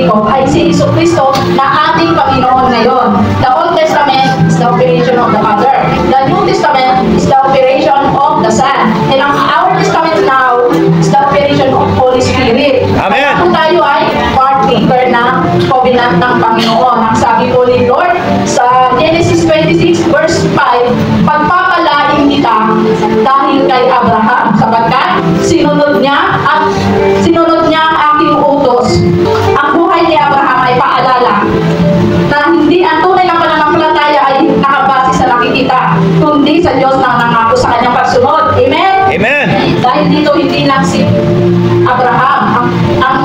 Jacob ay si Jesucristo na ating Panginoon ngayon. The Old Testament is the operation of the Father. The New Testament is the operation of the Son. And our Testament now is the operation of Holy Spirit. Amen. Kaya kung tayo ay partaker ng covenant ng Panginoon. Ang sabi po ni Lord sa Genesis 26 verse 5, pagpapalain kita dahil kay Abraham sapagkat sinunod niya ang aking utos. Ang buhay ni Abraham ay paalala na hindi ang tunay na pananampalataya ay nakabase sa nakikita, kundi sa Diyos na nangako sa kanyang pagsunod. Amen? Amen. Dahil dito hindi lang si Abraham ang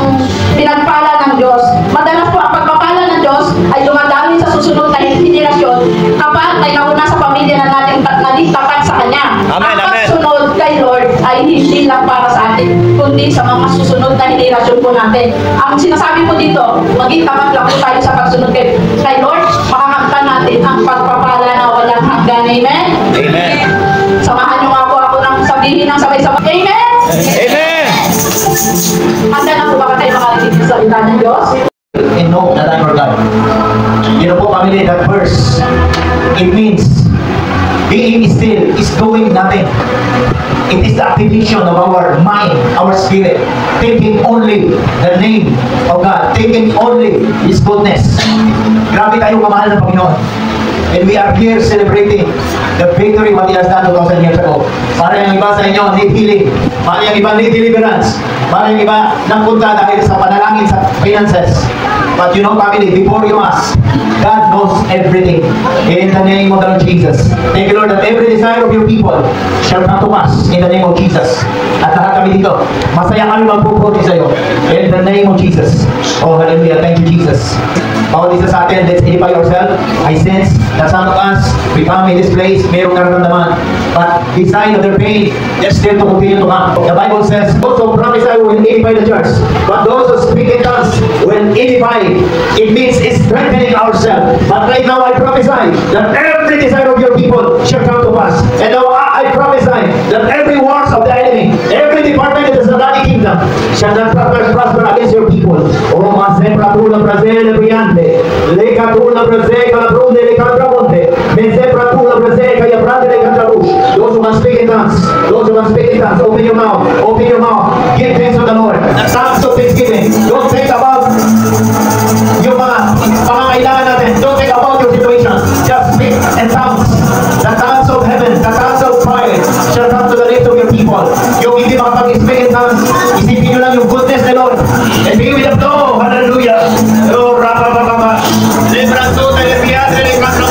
pinagpala ng Diyos. Madalas po ang pagpapala ng Diyos ay dumadami sa susunod na henerasyon kapag may nauna sa pamilya na natin naging tapat sa Kanya. Amen, Ang amen. pagsunod kay Lord ay hindi lang para sa atin, kundi sa mga susunod na henerasyon po natin. Ang sinasabi po dito, maging tapat lang po tayo sa pagsunod kay Lord, makakamtan natin ang pagpapala na walang hanggan. Amen? Amen. Samahan niyo nga po ako ng sabihin ng sabay-sabay. Amen? Amen. Handa na po ba kayo makarinig sa salita ng Diyos? And know that I'm your God. You know po, family, that verse, it means being still is doing nothing. It is the activation of our mind, our spirit, thinking only the name of God, thinking only His goodness. Grabe tayo kamahal ng Panginoon. And we are here celebrating the victory what He has done 2,000 years ago. Para yung iba sa inyo need healing. Para yung iba need deliverance. Para yung iba nagpunta dahil sa panalangin sa finances. But you know, family, before you ask, God knows everything. In the name of the Lord Jesus. Thank you, Lord, that every desire of your people shall come to pass in the name of Jesus. At lahat kami dito, masaya kami magpupunti sa iyo. In the name of Jesus. Oh, hallelujah. Thank you, Jesus. Bawat isa sa atin, let's edify ourselves. I sense that some of us, we come in this place, mayroong nararamdaman. But beside of their pain, they're still to continue to come. The Bible says, those who prophesy will edify the church. But those who speak in tongues will edify. It means it's strengthening ourselves. But right now I prophesy that every desire of your people shall come to pass. And now I prophesy that every works of the enemy, every department of the satanic kingdom shall not prosper against your people. Oh, Masepra Tula Brazil, Briante, Leka Tula Brazil, Calabrune, Leka Tramonte, Mesepra Tula Brazil, Cayabrande, Leka Trabush. Those who can speak in tongues, those who can speak in tongues, open your mouth, open your mouth, give thanks to the Lord. Tongues of thanksgiving. Don't think about yung mga pangangailangan natin. Don't think about your situation. Just speak in tongues. The tongues of heaven, the tongues of fire shall come to the lips of your people. Yung hindi makapag-speak in tongues, isipin nyo lang yung goodness ni Lord. And be with the flow. Hallelujah. Oh, rapa-pa-pa-pa. Lebranto, telepiatre, lebranto.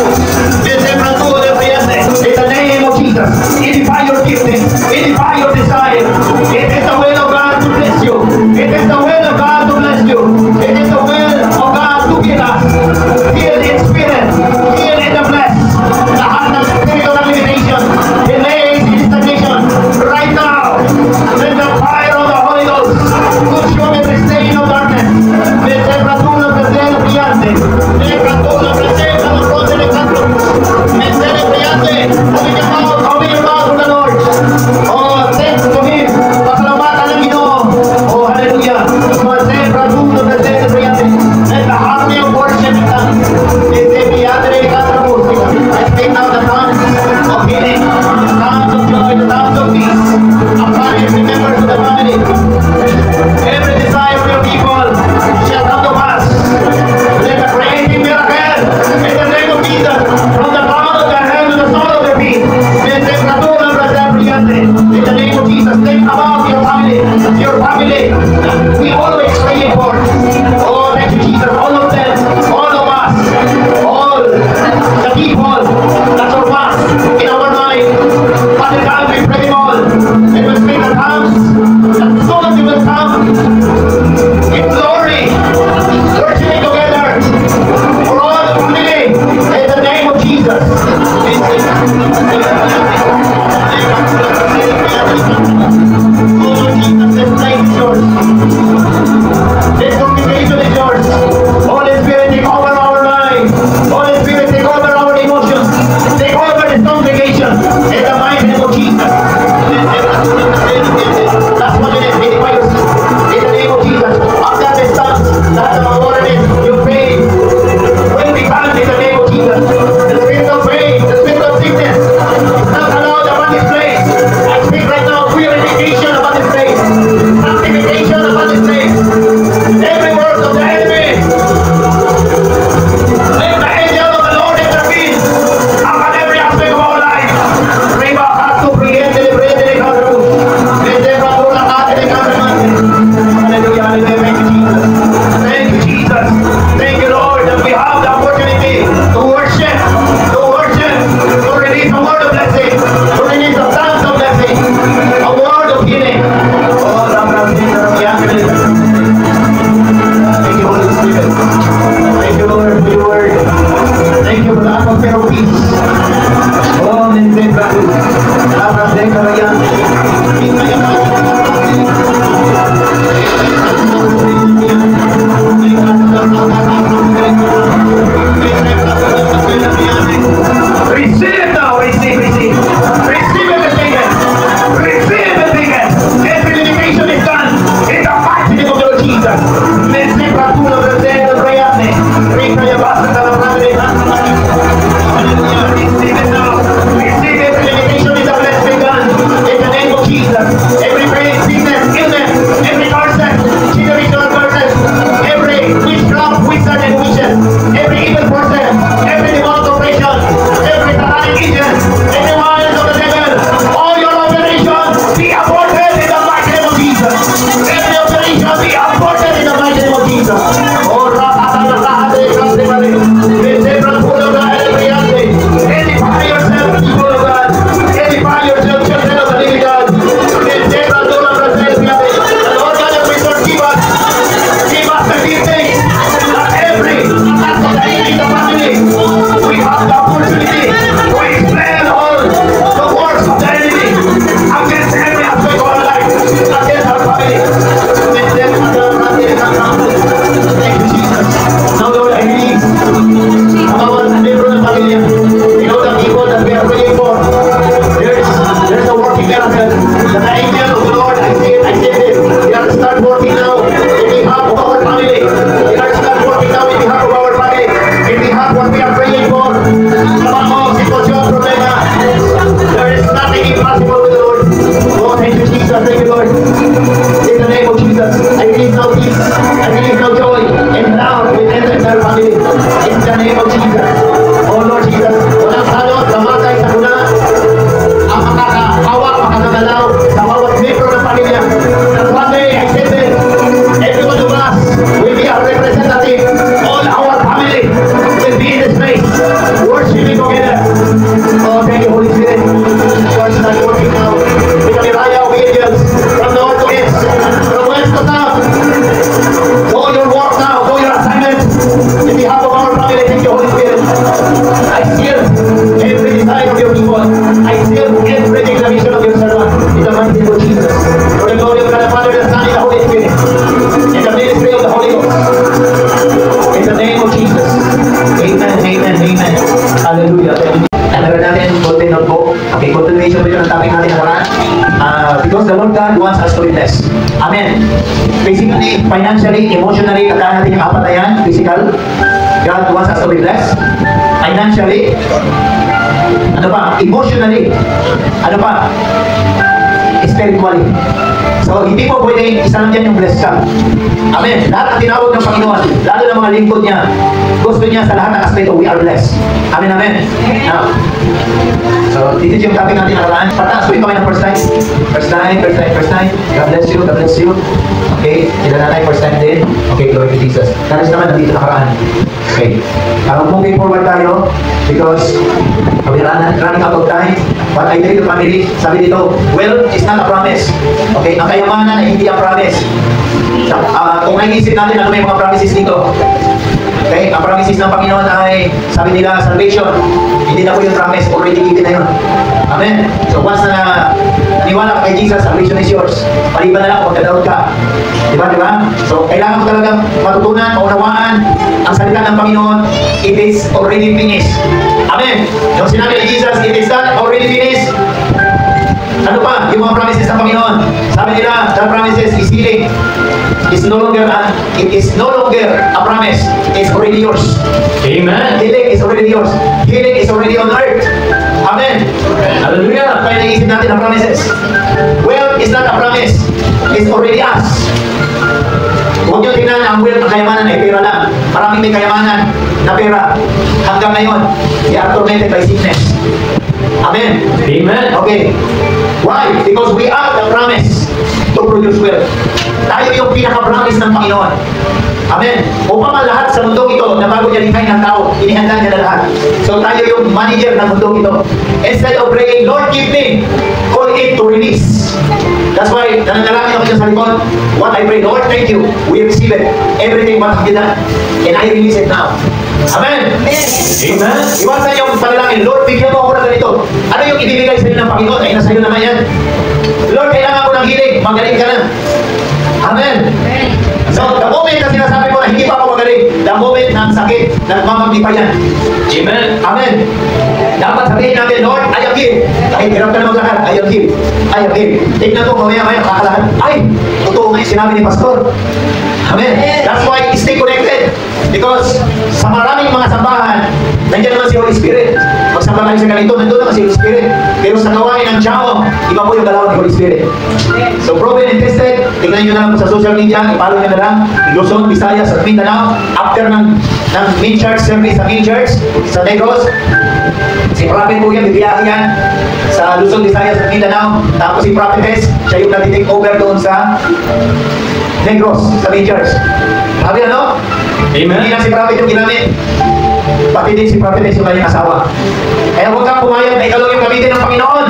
Lebranto, telepiatre. In the name of Jesus, edify your gifting. Edify your desire. It is the will of God to bless you. It is the will of God to bless you. It is the will of God to give us. Heal in spirit. Heal in the flesh. Lahat ng spiritual limitation. Delays in stagnation. Right now, let the fire of the Holy Ghost consume every stain of darkness. Let the Pratula Present Brillante. Let the Pratula Present the Fronte de Canto. Let the Brillante. Open your mouth to the Lord. Oh, thanks to Him. Pasalamatan ng Ginoo. Oh, hallelujah. Let the Pratula Present Brillante. Let the harmony of worship be done. Let the Brillante de Canto. I speak now the tongues of healing, the tongues of joy, the tongues of peace. Apply every member to the family. Every desire of your people shall come to pass. Let the creative miracle in the name of Jesus, from the crown of their head to the sole of their feet. Let the Pratula Present Brillante. In the name of Jesus, think about your family that we always pray for. Oh, thank you, Jesus. All of them, all of us, all the people that surpass in our mind. Father God, we pray them all. And we speak the tongues, that soon as you will come in glory, worshiping together for all the family in the name of Jesus. Oh, Jesus, this place is yours. This congregation is yours. Holy Spirit, take over our lives. Holy Spirit, take over our emotions. Take over this congregation in the mighty name of Jesus. of Jesus. Oh Lord Jesus, walang salot, namatay sa guna, ang makakahawak, makakagalaw sa bawat membro ng pamilya. That one day, I said that every one of us will be our representative. All our family will be in this place, worshiping together. Oh, thank you, Holy Spirit. God is not working now. We can rely on angels from north to east, from west to south. Do your work now, do your assignment. In behalf of our family, thank you, Holy Spirit. I seal every design of your people. I seal every declaration of your servant. In the mighty name of Jesus. For the glory of God the Father, the Son, and the Holy Spirit. In the ministry of the Holy Ghost. In the name of Jesus. Amen, amen, amen. Hallelujah. Meron natin continue po. Okay, continuation po yung topic natin nakaraan. Because the Lord God wants us to be blessed. Amen. Basically, financially, emotionally, tandaan natin yung apat na yan. Physical, God wants us to be blessed. Financially, ano pa? Emotionally, ano pa? Spiritually. So, hindi po pwede isa lang dyan yung blessed ka. Amen. Lahat ang tinawag ng Panginoon, lalo ng mga lingkod niya, gusto niya sa lahat ng aspeto, we are blessed. Amen, amen. Now, so, dito yung topic natin nakaraan. Pataas po yung kamay ng first time. First time, first time, first time. God bless you, God bless you. Okay, sila nanay, first time din. Okay, glory to Jesus. Karis naman, nandito nakaraan. Okay. Moving forward tayo, because we're running out of time. But I tell the family, sabi dito, wealth is not a promise. Okay, ang kayamanan ay hindi ang promise. Kung naisip natin ano may mga promises dito. Okay, ang promises ng Panginoon ay, sabi nila, salvation. Hindi na po yung promise, already given na yun. Amen. So once na naniwala ka kay Jesus, salvation is yours. Maliban na lang kung magdadaod ka. Diba, diba? So kailangan mo talagang matutunan, maunawaan ang salita ng Panginoon. It is already finished. Amen. Yung sinabi ni Jesus, it is done, already finished. Ano pa? Yung mga promises ng Panginoon. Sabi nila, the promises is healing. It is no longer a promise. It is already yours. Amen. Healing is already yours. Healing is already on earth. Amen. Hallelujah. Kaya naisip natin ang promises. Wealth is not a promise. It's already us. Huwag nyo tingnan ang wealth, ang kayamanan ay pera lang. Maraming may kayamanan na pera. Hanggang ngayon, they are tormented by sickness. Amen. Amen. Okay. Why? Because we are the promise to produce wealth. Tayo yung pinaka-promise ng Panginoon. Amen. Upang ang lahat sa mundong ito na bago niya likhain ng tao, inihanda niya na lahat. So tayo yung manager ng mundong ito. Instead of praying, Lord, give me, call it to release. That's why, nananalangin ako dyan sa likod. What I pray, Lord, thank you. We receive it. Everything what you done. And I release it now. Amen. Amen. Iwasan yung panalangin, Lord, bigyan mo ako ng ganito. Ano yung ibibigay sa inyo ng Panginoon? Ay, nasa iyo naman yan. Lord, kailangan ko ng healing. Magaling ka na. Amen. So, the moment na sinasabi ko na hindi pa ako magaling, the moment na ang sakit, nagmamagdi pa yan. Amen. Amen. Dapat sabihin natin, Lord, I am healed. Kahit hirap ka na maglakad, I am healed. I am healed. Tignan ko, mamaya-maya, kakalahan. Ay, totoo nga yung sinabi ni Pastor. Amen. That's why, stay connected. Because sa maraming mga sambahan, nandiyan naman si Holy Spirit. Magsamba tayo sa ganito, nandun naman si Holy Spirit. Pero sa gawain ng tiyao, iba po yung galaw ni Holy Spirit. So, proven and tested, tingnan nyo na lang sa social media, ipalo nyo na lang, Luzon, Visayas, at Mindanao, after ng main church service sa main church, sa Negros, si Prophet po yan, bibiyahin yan, sa Luzon, Visayas, at Mindanao, tapos si Prophetess, siya yung nati-take over doon sa Negros, sa main church. Sabi ano? Amen. Hindi lang si Prophet yung ginamit. Pati din si Prophetess yung kanyang asawa. Kaya huwag kang pumayag na ikaw lang yung gamitin ng Panginoon.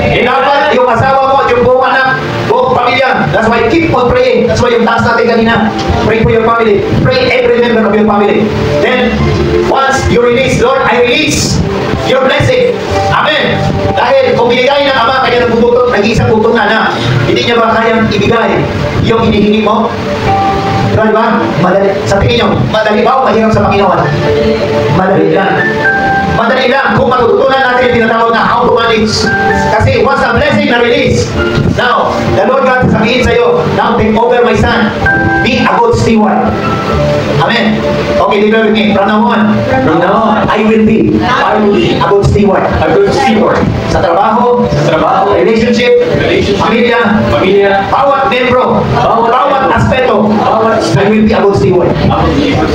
Dapat yung asawa mo at yung buong anak, buong pamilya. That's why keep on praying. That's why yung taas natin kanina. Pray for your family. Pray every member of your family. Then, once you release, Lord, I release your blessing. Amen. Dahil kung binigay ng Ama, kanya nagbubutot, nag-iisang buto na, hindi niya ba kayang ibigay yung hinihingi mo? Diba? Madali. Sa tingin nyo, madali ba o mahirap sa Panginoon? Madali lang. Madali lang kung matutunan natin yung tinatawag na how to manage. Kasi once a blessing na release, now, the Lord God sabihin sa'yo, now take over my son. Be a good steward. Amen. Okay, declare with me. From now on, I will be a good steward. A good steward. Sa trabaho, relationship, pamilya, bawat membro, bawat aspeto, I will be a good steward.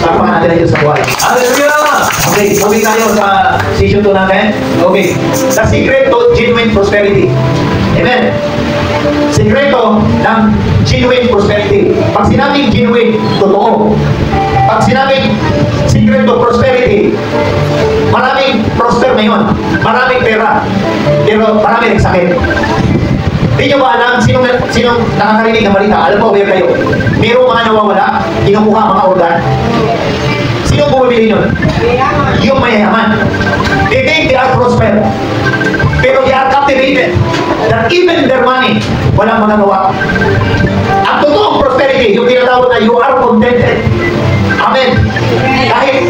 Sama natin na Diyos sa buhay. Hallelujah. Okay, moving tayo sa session 2 natin. Okay. The secret to genuine prosperity. Amen. Sekreto ng genuine prosperity. Pag sinabing genuine, totoo. Pag sinabing secret to prosperity, maraming prosper ngayon. Maraming pera. Pero maraming nagsakit. Hindi nyo ba alam sinong nakakarinig ng balita? Alam po, aware kayo. Mayroong mga nawawala, kinukuha ang mga organ. Sino bumibili nyo? Yung mayayaman. They think they are prosper. Pero they are captivated. That even their money, walang magagawa. Ang totoong prosperity, yung tinatawag na you are contented. Amen. Kahit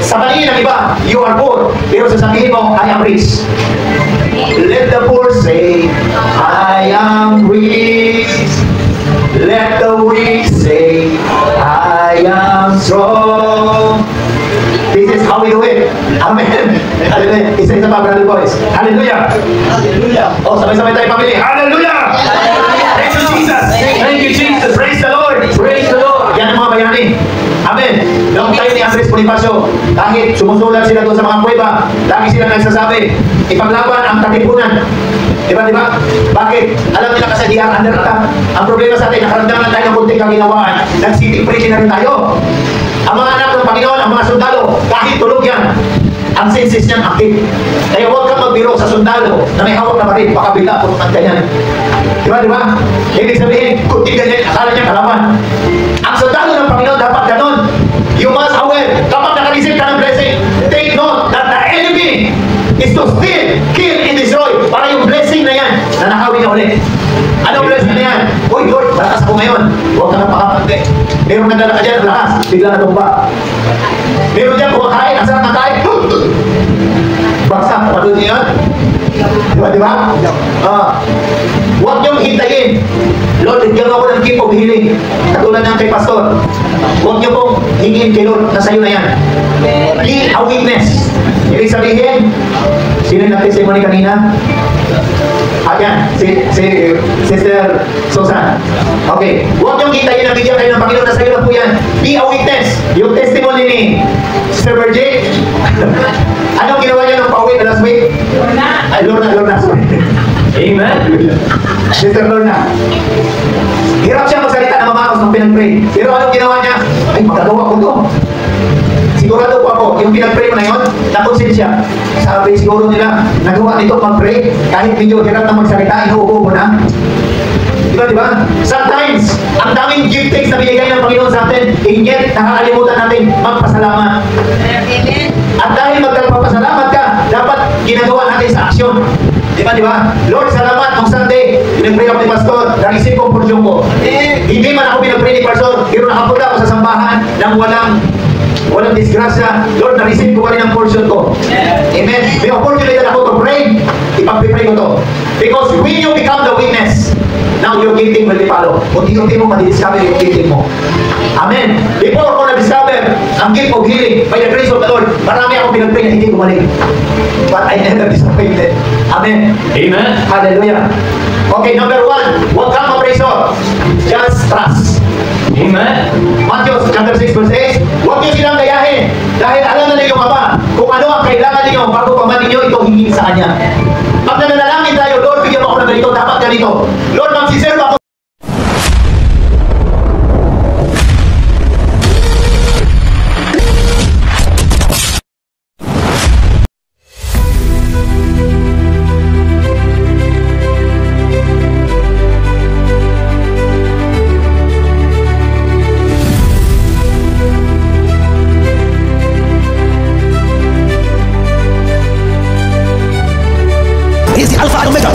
sa paningin ng iba, you are poor. Pero sasabihin mo, I am rich. Let the poor say, I am rich. Let the weak say, I am strong. This is how we do it. Amen. Hallelujah. Isa-isa pa, brother boys. Hallelujah. Hallelujah. Oh, sabay-sabay tayo, pamilya. Hallelujah. Thank you, Jesus. Thank you, Jesus. Praise the Lord. Praise the Lord. Yan ang mga bayani. Amen. Noong tayo ni Andres Bonifacio, kahit sumusulat sila doon sa mga kuweba, lagi sila nagsasabi, ipaglaban ang katipunan. Diba? Bakit? Alam nila kasi di are under attack. Ang problema sa atin, nakaramdaman tayo ng kunting kaginawaan, nag-sitting pretty na rin tayo. Ang mga anak ng Panginoon, ang mga sundalo, kahit tulog yan, ang senses niyan active. Kaya huwag kang magbiro sa sundalo na may hawak na baril, baka bigla pumunta ka yan. Diba? Ibig sabihin, kunting ganyan, akala niya kalaman. Ang sundalo ng Panginoon dapat ganon. You must aware, kapag nakareceive ka ng blessing, take note that the enemy is to steal, kill, and destroy. Para yung blessing na yan, nanakawin niya ulit. Anong blessing na yan? Uy, Lord, malakas ako ngayon. Huwag ka napakapante. Meron nagdala ka dyan, lakas, bigla na tumba. Meron dyan kumakain, ang sarap na kain. Baksak, matulog niyo yan? Diba? Huwag niyong hintayin. Lord, bigyan ako ng gift of healing. Katulad ng kay Pastor. Huwag niyo pong hingin kay Lord na sa'yo na yan. Be a witness. Ibig sabihin, sino yung testimony kanina? Yan, si Sister Susan. Okay. Huwag niyong hintayin na bigyan kayo ng Panginoon na sa'yo na po yan. Be a witness. Yung testimony ni Sister Virgin. Anong ginawa niya ng pauwi na last week? Lorna, sorry. Amen. Sister Lorna. Hirap siya magsalita na mamaos ng pinag-pray. Pero anong ginawa niya? Ay, magagawa ko to. Sigurado po ako, yung pinag-pray mo na yun, nakonsensya. Sabi siguro nila, nagawa nito mag-pray, kahit medyo hirap na magsalita, inuubo mo na. Diba? Sometimes, ang daming giftings na binigay ng Panginoon sa atin, and yet, nakakalimutan natin magpasalamat. Amen. At dahil magpapasalamat ka, dapat ginagawa natin sa aksyon. Diba? Lord, salamat nung Sunday, pinag-pray ako ni Pastor, na-receive ko ang porsyon ko. Hindi man ako pinag-pray ni Pastor, pero nakapunta ako sa sambahan ng walang disgrasya. Lord, na-receive ko pa rin ang portion ko. Amen. May opportunity ako to pray, ipag-pray ko to. Because when you become the witness, now your gifting will be follow. Unti-unti mo madidiscover yung gifting mo. Amen. Before ko na-discover ang gift of healing by the grace of the Lord, marami akong pinag-pray na hindi gumaling. But I never disappointed. Amen. Amen. Hallelujah. Okay, number 1, huwag kang ma-pressure. Just trust. Amen. Matthew chapter 6 verse 8, huwag niyo silang gayahin dahil alam na niyo Ama kung ano ang kailangan niyo bago pa man ninyo ito hingin sa Kanya. Pag nananalangin tayo, Lord, bigyan mo ako ng ganito, dapat ganito. Lord, magsiserve ako. He's the Alpha and Omega.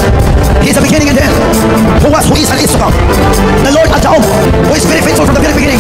He's the beginning and the end. Who was, who is, and is to come. The Lord Al-Ja'om, who is very faithful from the very beginning.